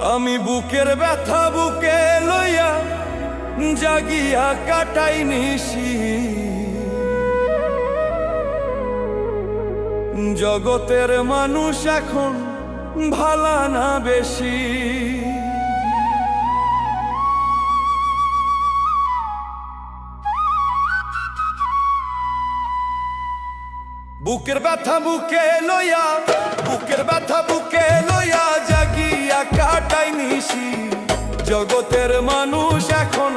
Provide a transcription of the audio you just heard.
আমি বুকের ব্যথা বুকে লইয়া জাগিয়া কাটাই নিশি। জগতের মানুষ এখন ভালা না বেশি। বুকের ব্যথা বুকে লইয়া, বুকের ব্যথা বুকে লইয়া জাগিয়া কাটাই নিশি। জগতের মানুষ এখন